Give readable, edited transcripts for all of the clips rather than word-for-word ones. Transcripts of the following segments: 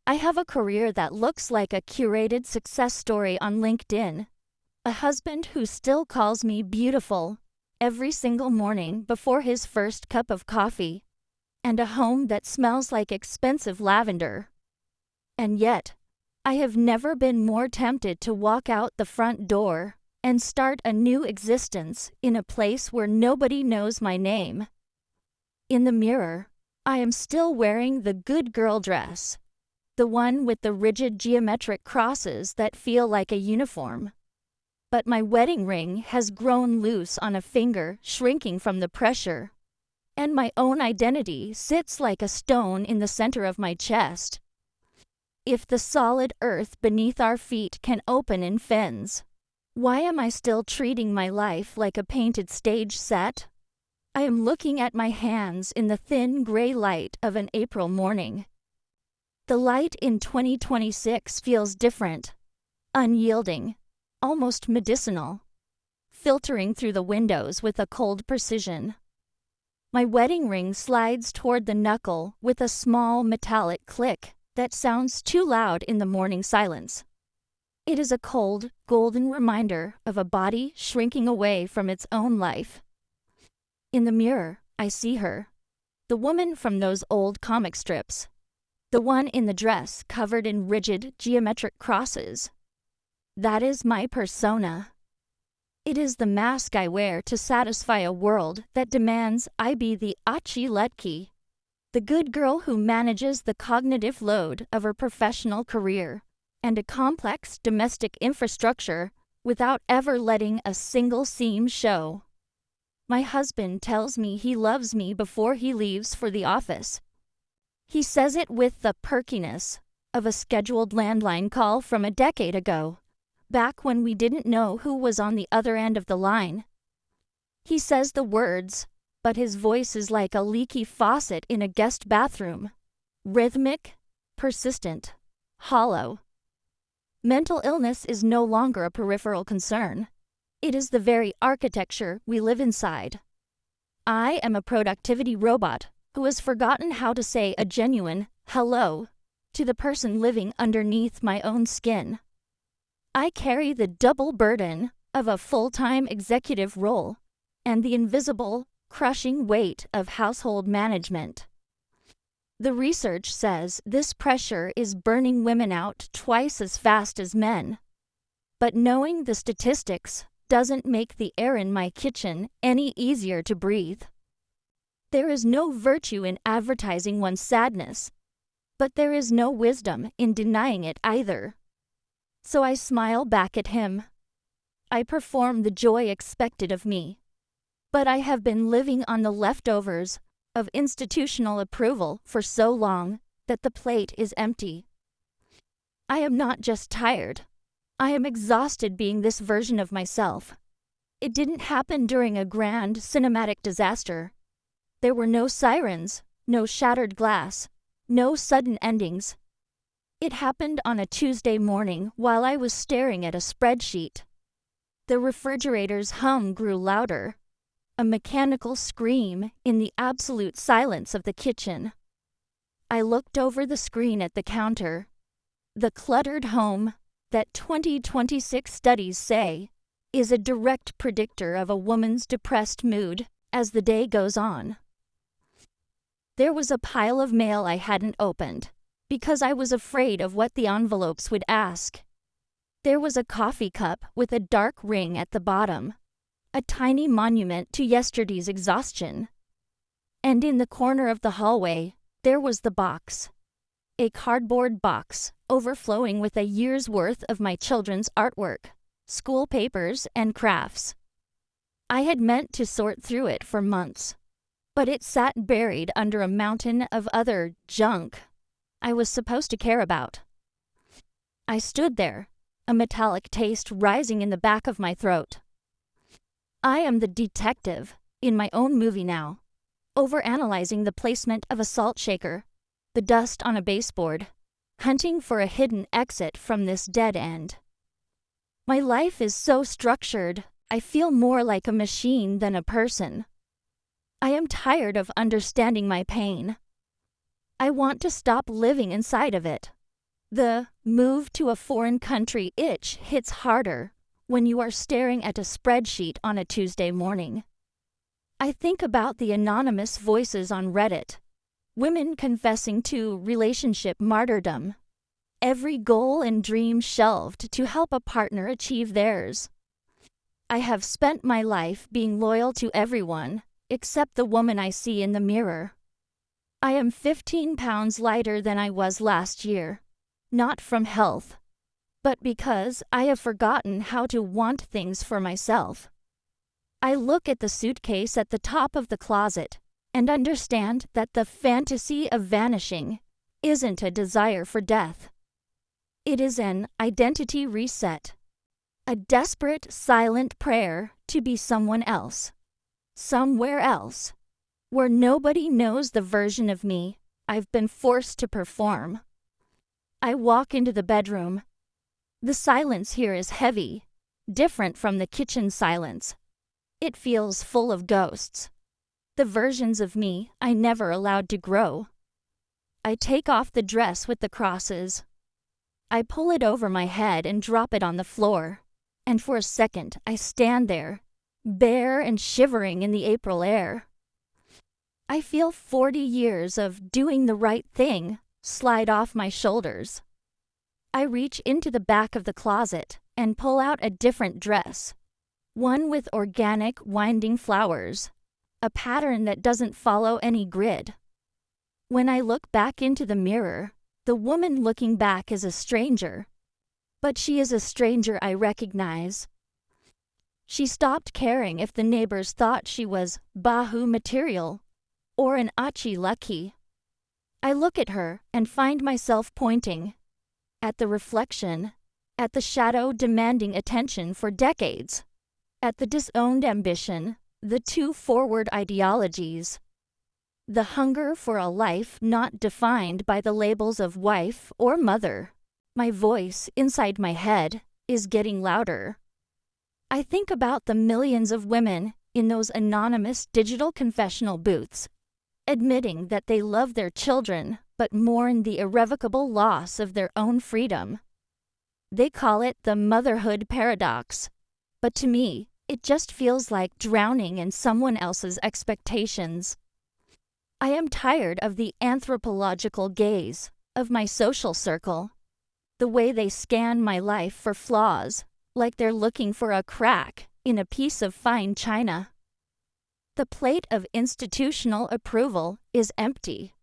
I have a career that looks like a curated success story on LinkedIn. A husband who still calls me beautiful every single morning before his first cup of coffee. And a home that smells like expensive lavender. And yet, I have never been more tempted to walk out the front door and start a new existence in a place where nobody knows my name. In the mirror, I am still wearing the good girl dress, the one with the rigid geometric crosses that feel like a uniform. But my wedding ring has grown loose on a finger, shrinking from the pressure, and my own identity sits like a stone in the center of my chest. If the solid earth beneath our feet can open in fins, why am I still treating my life like a painted stage set? I am looking at my hands in the thin gray light of an April morning. The light in 2026 feels different, unyielding, almost medicinal, filtering through the windows with a cold precision. My wedding ring slides toward the knuckle with a small metallic click that sounds too loud in the morning silence. It is a cold, golden reminder of a body shrinking away from its own life. In the mirror, I see her, the woman from those old comic strips, the one in the dress covered in rigid, geometric crosses. That is my persona. It is the mask I wear to satisfy a world that demands I be the Achi-Letki, the good girl who manages the cognitive load of her professional career and a complex domestic infrastructure without ever letting a single seam show. My husband tells me he loves me before he leaves for the office. He says it with the perkiness of a scheduled landline call from a decade ago, back when we didn't know who was on the other end of the line. He says the words, but his voice is like a leaky faucet in a guest bathroom. Rhythmic, persistent, hollow. Mental illness is no longer a peripheral concern. It is the very architecture we live inside. I am a productivity robot who has forgotten how to say a genuine hello to the person living underneath my own skin. I carry the double burden of a full-time executive role and the invisible, crushing weight of household management. The research says this pressure is burning women out twice as fast as men. But knowing the statistics doesn't make the air in my kitchen any easier to breathe. There is no virtue in advertising one's sadness, but there is no wisdom in denying it either. So I smile back at him. I perform the joy expected of me. But I have been living on the leftovers of institutional approval for so long that the plate is empty. I am not just tired. I am exhausted being this version of myself. It didn't happen during a grand cinematic disaster. There were no sirens, no shattered glass, no sudden endings. It happened on a Tuesday morning while I was staring at a spreadsheet. The refrigerator's hum grew louder, a mechanical scream in the absolute silence of the kitchen. I looked over the screen at the counter. The cluttered home that 2026 studies say is a direct predictor of a woman's depressed mood as the day goes on. There was a pile of mail I hadn't opened because I was afraid of what the envelopes would ask. There was a coffee cup with a dark ring at the bottom, a tiny monument to yesterday's exhaustion. And in the corner of the hallway, there was the box. A cardboard box overflowing with a year's worth of my children's artwork, school papers, and crafts. I had meant to sort through it for months, but it sat buried under a mountain of other junk I was supposed to care about. I stood there, a metallic taste rising in the back of my throat. I am the detective in my own movie now, overanalyzing the placement of a salt shaker, the dust on a baseboard, hunting for a hidden exit from this dead end. My life is so structured, I feel more like a machine than a person. I am tired of understanding my pain. I want to stop living inside of it. The move to a foreign country itch hits harder when you are staring at a spreadsheet on a Tuesday morning. I think about the anonymous voices on Reddit, women confessing to relationship martyrdom, every goal and dream shelved to help a partner achieve theirs. I have spent my life being loyal to everyone except the woman I see in the mirror. I am 15 pounds lighter than I was last year, not from health, but because I have forgotten how to want things for myself. I look at the suitcase at the top of the closet and understand that the fantasy of vanishing isn't a desire for death. It is an identity reset, a desperate, silent prayer to be someone else, somewhere else, where nobody knows the version of me I've been forced to perform. I walk into the bedroom. The silence here is heavy, different from the kitchen silence. It feels full of ghosts, the versions of me I never allowed to grow. I take off the dress with the crosses. I pull it over my head and drop it on the floor, and for a second I stand there, bare and shivering in the April air. I feel 40 years of doing the right thing slide off my shoulders. I reach into the back of the closet and pull out a different dress, one with organic winding flowers, a pattern that doesn't follow any grid. When I look back into the mirror, the woman looking back is a stranger, but she is a stranger I recognize. She stopped caring if the neighbors thought she was Bahu material or an Achi lucky. I look at her and find myself pointing at the reflection, at the shadow demanding attention for decades, at the disowned ambition, the too forward ideologies, the hunger for a life not defined by the labels of wife or mother. My voice inside my head is getting louder. I think about the millions of women in those anonymous digital confessional booths, admitting that they love their children but mourn the irrevocable loss of their own freedom. They call it the motherhood paradox, but to me, it just feels like drowning in someone else's expectations. I am tired of the anthropological gaze of my social circle, the way they scan my life for flaws, like they're looking for a crack in a piece of fine china. The plate of institutional approval is empty.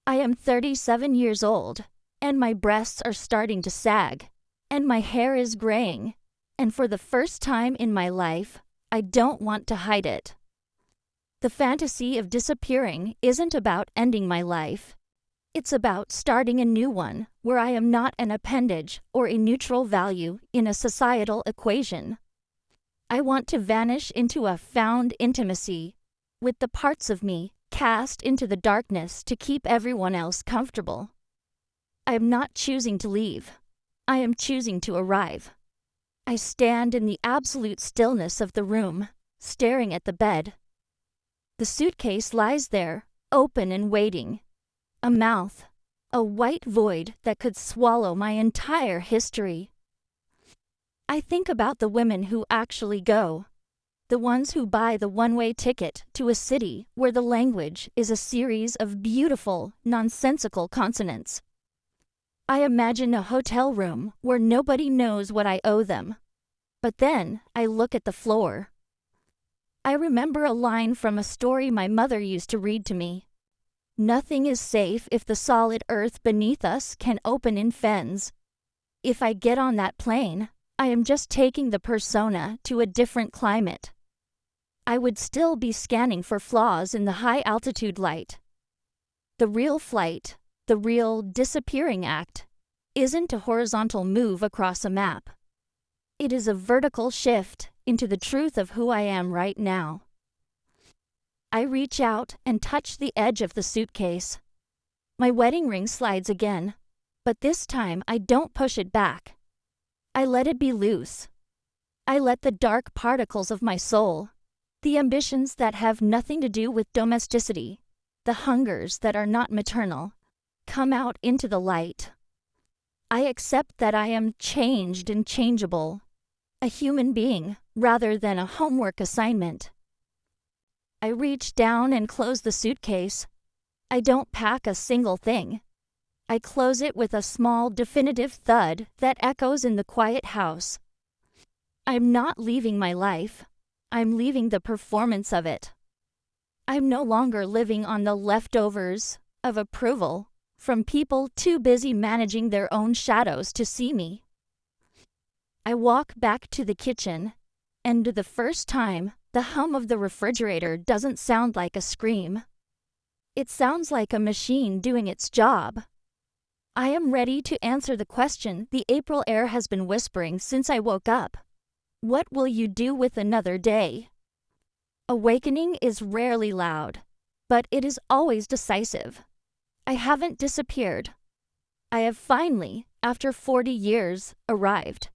I am 37 years old, and my breasts are starting to sag, and my hair is graying, and for the first time in my life, I don't want to hide it. The fantasy of disappearing isn't about ending my life. It's about starting a new one where I am not an appendage or a neutral value in a societal equation. I want to vanish into a found intimacy with the parts of me cast into the darkness to keep everyone else comfortable. I am not choosing to leave. I am choosing to arrive. I stand in the absolute stillness of the room, staring at the bed. The suitcase lies there, open and waiting. A mouth, a white void that could swallow my entire history. I think about the women who actually go, the ones who buy the one-way ticket to a city where the language is a series of beautiful, nonsensical consonants. I imagine a hotel room where nobody knows what I owe them. But then I look at the floor. I remember a line from a story my mother used to read to me. Nothing is safe if the solid earth beneath us can open in fens. If I get on that plane, I am just taking the persona to a different climate. I would still be scanning for flaws in the high-altitude light. The real flight, the real disappearing act, isn't a horizontal move across a map. It is a vertical shift into the truth of who I am right now. I reach out and touch the edge of the suitcase. My wedding ring slides again, but this time I don't push it back. I let it be loose. I let the dark particles of my soul, the ambitions that have nothing to do with domesticity, the hungers that are not maternal, come out into the light. I accept that I am changed and changeable, a human being rather than a homework assignment. I reach down and close the suitcase. I don't pack a single thing. I close it with a small, definitive thud that echoes in the quiet house. I'm not leaving my life. I'm leaving the performance of it. I'm no longer living on the leftovers of approval from people too busy managing their own shadows to see me. I walk back to the kitchen, and the first time, the hum of the refrigerator doesn't sound like a scream. It sounds like a machine doing its job. I am ready to answer the question the April air has been whispering since I woke up. What will you do with another day? Awakening is rarely loud, but it is always decisive. I haven't disappeared. I have finally, after 40 years, arrived.